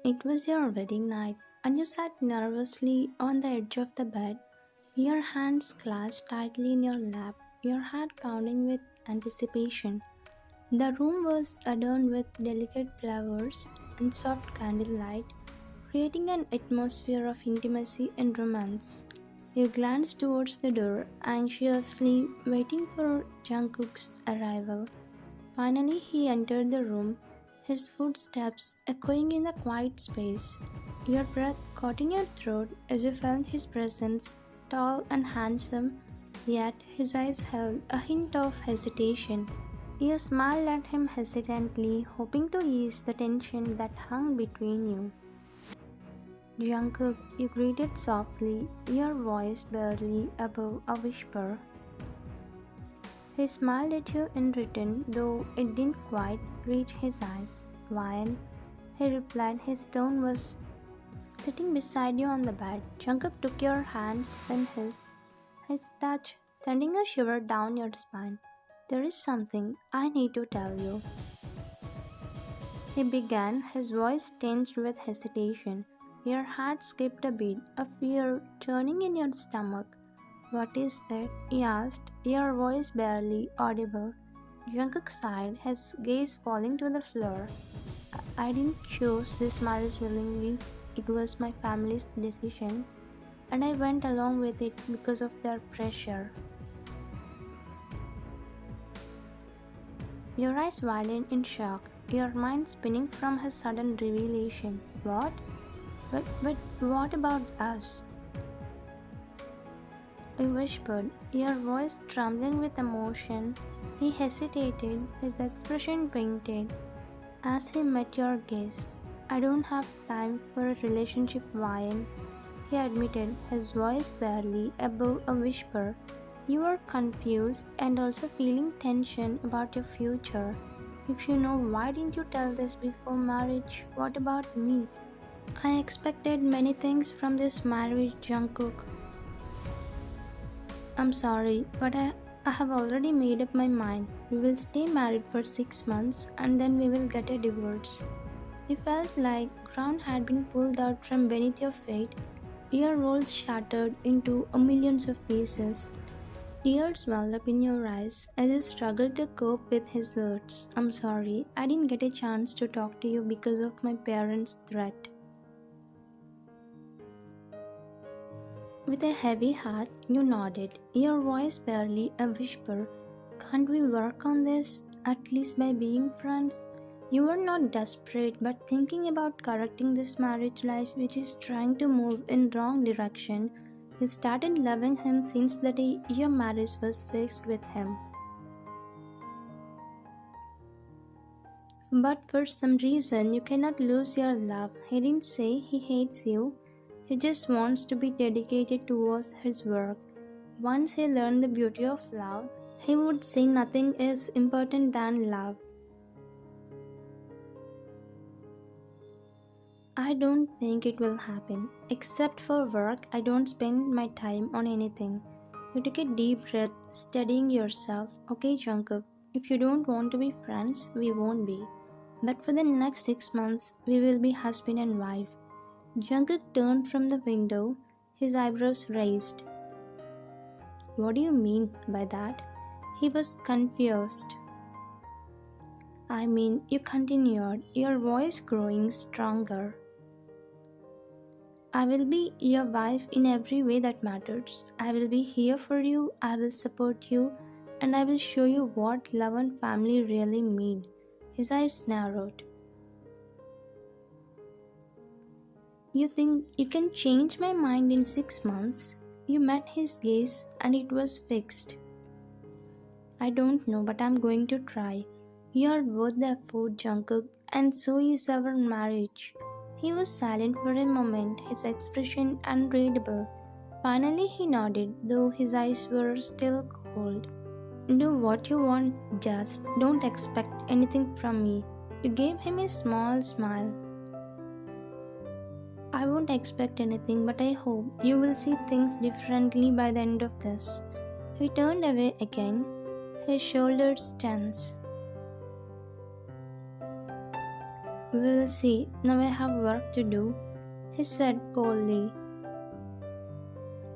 It was your wedding night, and you sat nervously on the edge of the bed, your hands clasped tightly in your lap, your heart pounding with anticipation. The room was adorned with delicate flowers and soft candlelight, creating an atmosphere of intimacy and romance. You glanced towards the door, anxiously waiting for Jungkook's arrival. Finally, he entered the room, his footsteps echoing in the quiet space. Your breath caught in your throat as you felt his presence, tall and handsome, yet his eyes held a hint of hesitation. You smiled at him hesitantly, hoping to ease the tension that hung between you. Jungkook, you greeted softly, your voice barely above a whisper. He smiled at you in return, though it didn't quite reach his eyes. While he replied, his tone was sitting beside you on the bed. Jungkook took your hands in his touch sending a shiver down your spine. There is something I need to tell you. He began, his voice tinged with hesitation. Your heart skipped a beat, a fear churning in your stomach. What is that? He asked, your voice barely audible. Jungkook sighed, his gaze falling to the floor. I didn't choose this marriage willingly. It was my family's decision, and I went along with it because of their pressure. Your eyes widened in shock, your mind spinning from his sudden revelation. What? But what about us? He whispered, your voice trembling with emotion. He hesitated, his expression painted. As he met your gaze, I don't have time for a relationship, Ryan. He admitted, his voice barely above a whisper. You are confused and also feeling tension about your future. If you know, why didn't you tell this before marriage? What about me? I expected many things from this marriage, Jungkook. I'm sorry, but I have already made up my mind. We will stay married for 6 months and then we will get a divorce. You felt like ground had been pulled out from beneath your feet, your world shattered into a millions of pieces. Tears welled up in your eyes as you struggled to cope with his words. I'm sorry, I didn't get a chance to talk to you because of my parents' threat. With a heavy heart, you nodded, your voice barely a whisper. Can't we work on this, at least by being friends? You were not desperate, but thinking about correcting this marriage life which is trying to move in wrong direction. You started loving him since the day your marriage was fixed with him. But for some reason, you cannot lose your love. He didn't say he hates you. He just wants to be dedicated towards his work. Once he learned the beauty of love, he would say nothing is important than love. I don't think it will happen. Except for work, I don't spend my time on anything. You took a deep breath, steadying yourself. Okay, Jungkook, if you don't want to be friends, we won't be. But for the next 6 months, we will be husband and wife. Jungkook turned from the window, his eyebrows raised. What do you mean by that? He was confused. I mean, you continued, your voice growing stronger. I will be your wife in every way that matters. I will be here for you, I will support you, and I will show you what love and family really mean. His eyes narrowed. You think you can change my mind in 6 months? You met his gaze and it was fixed. I don't know, but I'm going to try. You are worth the effort, Jungkook, and so is our marriage. He was silent for a moment, his expression unreadable. Finally he nodded, though his eyes were still cold. Do what you want, just don't expect anything from me. You gave him a small smile. I won't expect anything, but I hope you will see things differently by the end of this. He turned away again, his shoulders tense. We will see. Now I have work to do, he said coldly.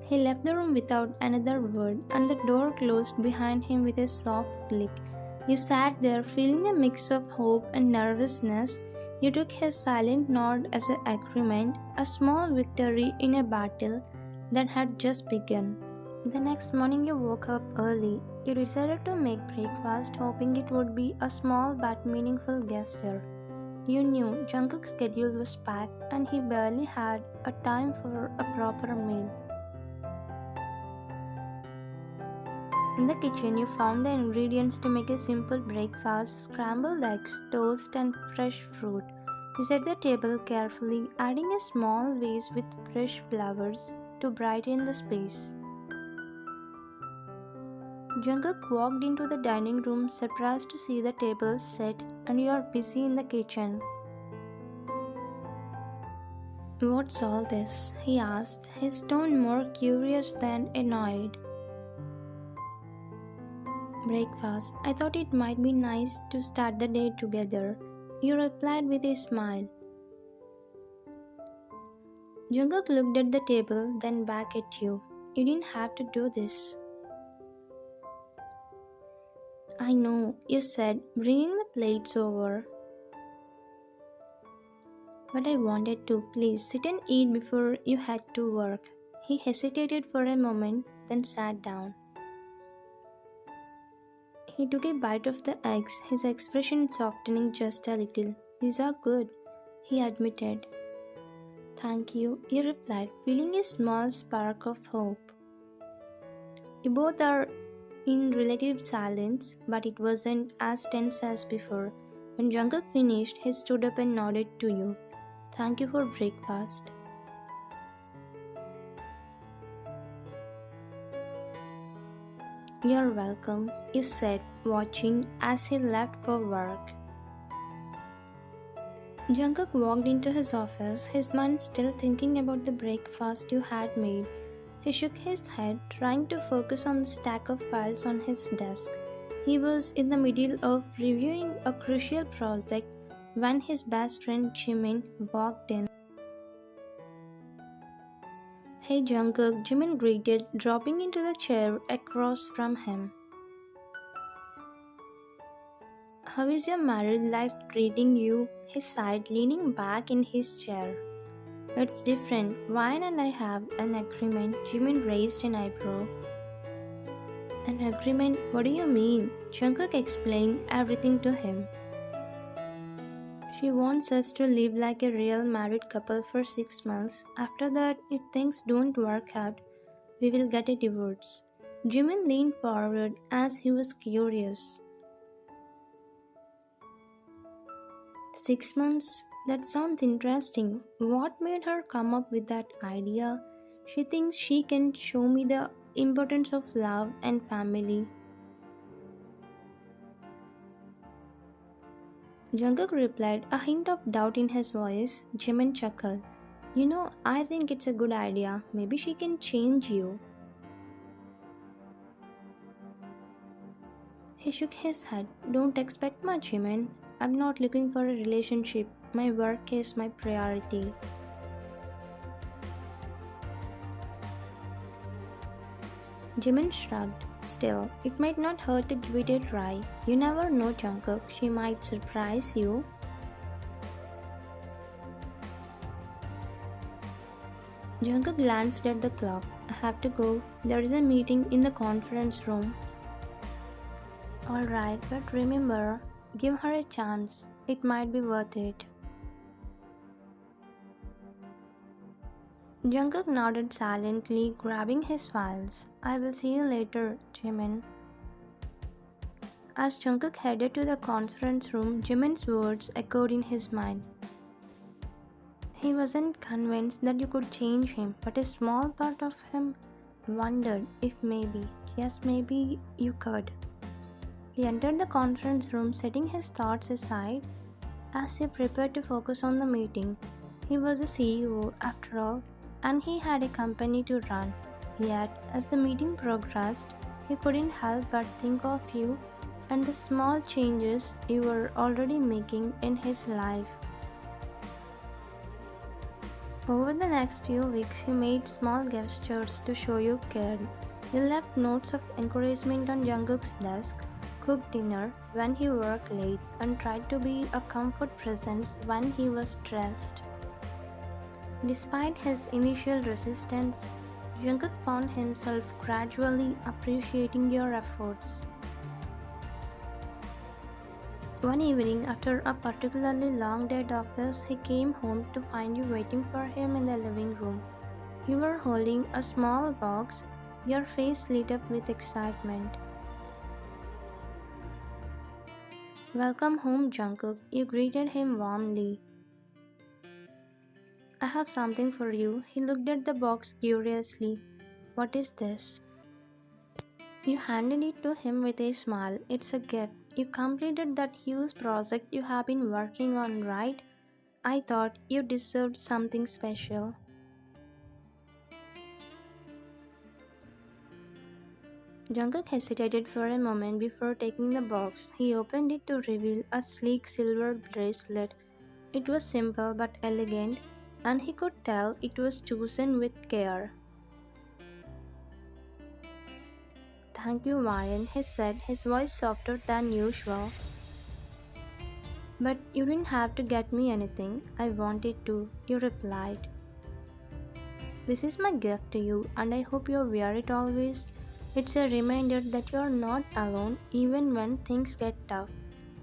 He left the room without another word, and the door closed behind him with a soft click. You sat there feeling a mix of hope and nervousness. You took his silent nod as an agreement, a small victory in a battle that had just begun. The next morning you woke up early. You decided to make breakfast, hoping it would be a small but meaningful gesture. You knew Jungkook's schedule was packed and he barely had a time for a proper meal. In the kitchen, you found the ingredients to make a simple breakfast: scrambled eggs, toast, and fresh fruit. You set the table carefully, adding a small vase with fresh flowers to brighten the space. Jungkook walked into the dining room, surprised to see the table set, and you are busy in the kitchen. "What's all this?" he asked, his tone more curious than annoyed. "Breakfast. I thought it might be nice to start the day together," you replied with a smile. Jungkook looked at the table, then back at you. "You didn't have to do this." "I know," you said, bringing the plates over. "But I wanted to. Please sit and eat before you had to work." He hesitated for a moment, then sat down. He took a bite of the eggs, his expression softening just a little. "These are good," he admitted. "Thank you," he replied, feeling a small spark of hope. You both are in relative silence, but it wasn't as tense as before. When Jungkook finished, he stood up and nodded to you. "Thank you for breakfast." "You're welcome," you said, watching as he left for work. Jungkook walked into his office, his mind still thinking about the breakfast you had made. He shook his head, trying to focus on the stack of files on his desk. He was in the middle of reviewing a crucial project when his best friend Jimin walked in. "Hey Jungkook," Jimin greeted, dropping into the chair across from him. "How is your married life treating you?" he sighed, leaning back in his chair. "It's different. Wine and I have an agreement." Jimin raised an eyebrow. "An agreement? What do you mean?" Jungkook explained everything to him. "She wants us to live like a real married couple for 6 months. After that, if things don't work out, we will get a divorce." Jimin leaned forward as he was curious. 6 months? That sounds interesting. What made her come up with that idea? She thinks she can show me the importance of love and family. Jungkook replied, a hint of doubt in his voice. Jimin chuckled. "You know, I think it's a good idea. Maybe she can change you." He shook his head. "Don't expect much, Jimin. I'm not looking for a relationship. My work is my priority." Jimin shrugged. "Still, it might not hurt to give it a try. You never know, Jungkook. She might surprise you." Jungkook glanced at the clock. "I have to go. There is a meeting in the conference room." "Alright, but remember, give her a chance. It might be worth it." Jungkook nodded silently, grabbing his files. "I will see you later, Jimin." As Jungkook headed to the conference room, Jimin's words echoed in his mind. He wasn't convinced that you could change him, but a small part of him wondered if maybe, just maybe, you could. He entered the conference room, setting his thoughts aside as he prepared to focus on the meeting. He was a CEO, after all, and he had a company to run. Yet, as the meeting progressed, he couldn't help but think of you and the small changes you were already making in his life. Over the next few weeks, you made small gestures to show you cared. You left notes of encouragement on Jungkook's desk, cooked dinner when he worked late, and tried to be a comfort presence when he was stressed. Despite his initial resistance, Jungkook found himself gradually appreciating your efforts. One evening, after a particularly long day at office, he came home to find you waiting for him in the living room. You were holding a small box, your face lit up with excitement. Welcome home, Jungkook. You greeted him warmly. I have something for you. He looked at the box curiously. What is this? You handed it to him with a smile. It's a gift. You completed that huge project you have been working on, right? I thought you deserved something special. Jungkook hesitated for a moment before taking the box. He opened it to reveal a sleek silver bracelet. It was simple but elegant, and he could tell it was chosen with care. Thank you, Ryan, he said, his voice softer than usual. But you didn't have to get me anything. I wanted to, you replied. This is my gift to you, and I hope you wear it always. It's a reminder that you're not alone even when things get tough.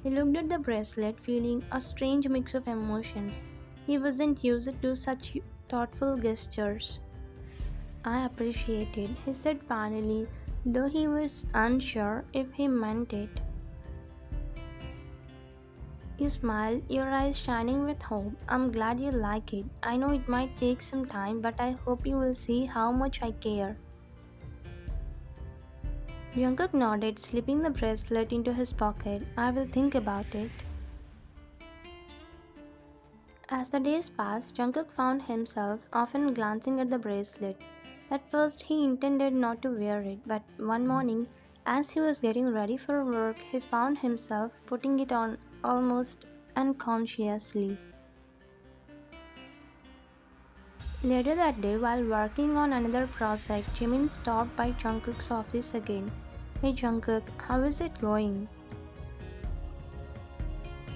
He looked at the bracelet, feeling a strange mix of emotions. He wasn't used to such thoughtful gestures. I appreciate it, he said finally, though he was unsure if he meant it. You smiled, your eyes shining with hope. I'm glad you like it. I know it might take some time, but I hope you will see how much I care. Jungkook nodded, slipping the bracelet into his pocket. I will think about it. As the days passed, Jungkook found himself often glancing at the bracelet. At first, he intended not to wear it, but one morning, as he was getting ready for work, he found himself putting it on almost unconsciously. Later that day, while working on another project, Jimin stopped by Jungkook's office again. Hey Jungkook, how is it going?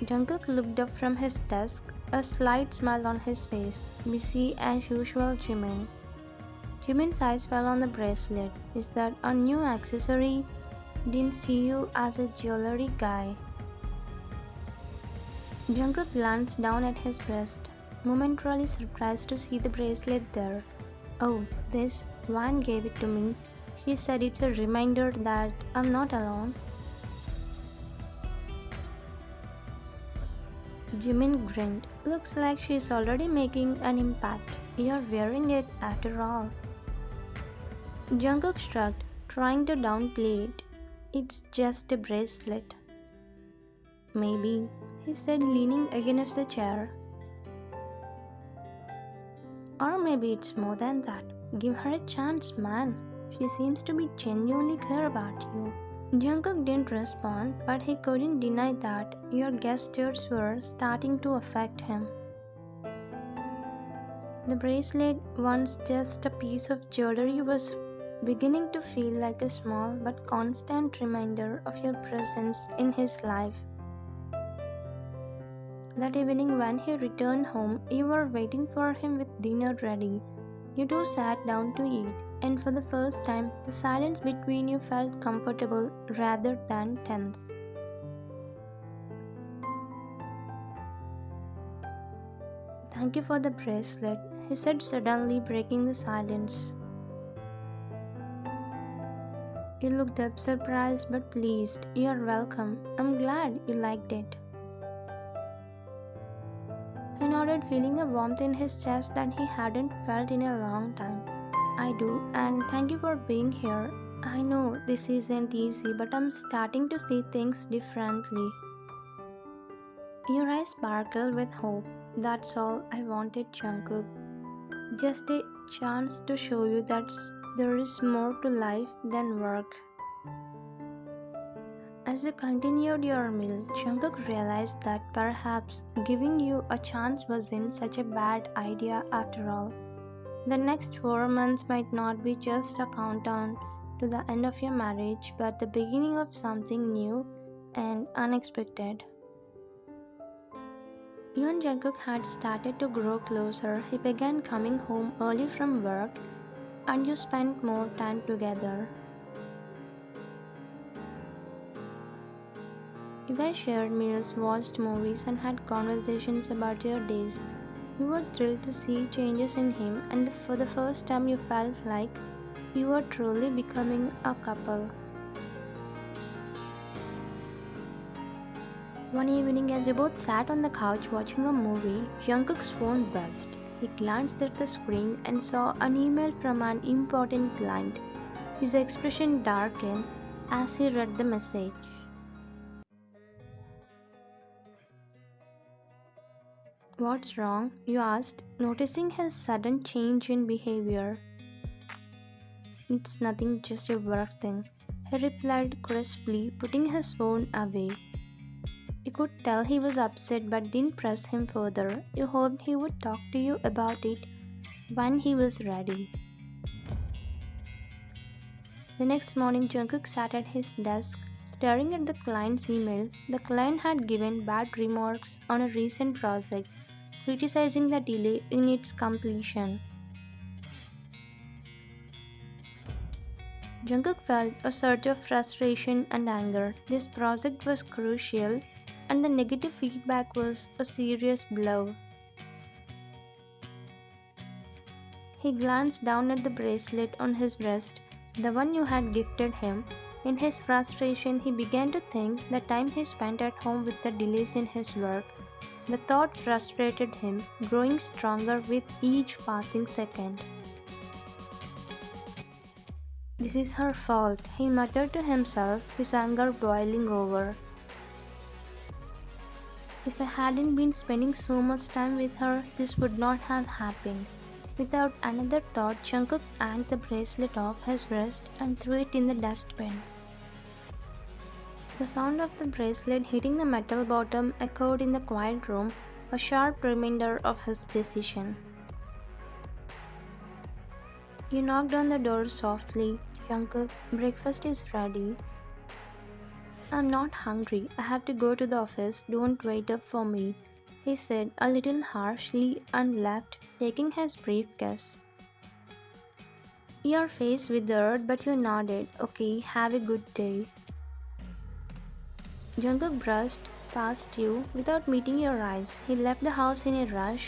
Jungkook looked up from his desk, a slight smile on his face. Busy as usual, Jimin. Jimin's eyes fell on the bracelet. Is that a new accessory? Didn't see you as a jewelry guy. Jungkook glanced down at his wrist, momentarily surprised to see the bracelet there. Oh, this, Wan gave it to me. She said it's a reminder that I'm not alone. Jimin grinned. Looks like she's already making an impact. You're wearing it after all. Jungkook shrugged, trying to downplay it. It's just a bracelet. Maybe, he said, leaning against the chair. Or maybe it's more than that. Give her a chance, man. She seems to be genuinely care about you. Jungkook didn't respond, but he couldn't deny that your gestures were starting to affect him. The bracelet, once just a piece of jewelry, was beginning to feel like a small but constant reminder of your presence in his life. That evening, when he returned home, you were waiting for him with dinner ready. You two sat down to eat, and for the first time, the silence between you felt comfortable rather than tense. Thank you for the bracelet, he said suddenly, breaking the silence. You looked up surprised but pleased. You're welcome. I'm glad you liked it. He nodded, feeling a warmth in his chest that he hadn't felt in a long time. I do, and thank you for being here. I know this isn't easy, but I'm starting to see things differently. Your eyes sparkled with hope. That's all I wanted, Jungkook. Just a chance to show you that there is more to life than work. As you continued your meal, Jungkook realized that perhaps giving you a chance wasn't such a bad idea after all. The next 4 months might not be just a countdown to the end of your marriage, but the beginning of something new and unexpected. You and Jungkook had started to grow closer. He began coming home early from work, and you spent more time together. You guys shared meals, watched movies, and had conversations about your days. You were thrilled to see changes in him, and for the first time, you felt like you were truly becoming a couple. One evening, as you both sat on the couch watching a movie, Jungkook's phone buzzed. He glanced at the screen and saw an email from an important client. His expression darkened as he read the message. "What's wrong?" you asked, noticing his sudden change in behavior. "It's nothing, just a work thing," he replied crisply, putting his phone away. You could tell he was upset but didn't press him further. You hoped he would talk to you about it when he was ready. The next morning, Jungkook sat at his desk, staring at the client's email. The client had given bad remarks on a recent project, criticizing the delay in its completion. Jungkook felt a surge of frustration and anger. This project was crucial, and the negative feedback was a serious blow. He glanced down at the bracelet on his wrist, the one you had gifted him. In his frustration, he began to think the time he spent at home with the delays in his work. The thought frustrated him, growing stronger with each passing second. "This is her fault," he muttered to himself, his anger boiling over. "If I hadn't been spending so much time with her, this would not have happened." Without another thought, Jungkook yanked the bracelet off his wrist and threw it in the dustbin. The sound of the bracelet hitting the metal bottom echoed in the quiet room, a sharp reminder of his decision. You knocked on the door softly. "Jungkook, breakfast is ready." "I'm not hungry. I have to go to the office. Don't wait up for me," he said a little harshly and left, taking his briefcase. Your face withered, but you nodded. "Okay, have a good day." Jungkook brushed past you without meeting your eyes. He left the house in a rush,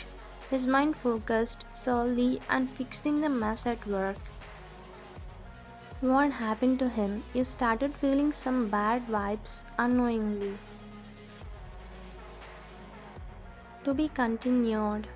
his mind focused solely on fixing the mess at work. What happened to him? You started feeling some bad vibes unknowingly. To be continued.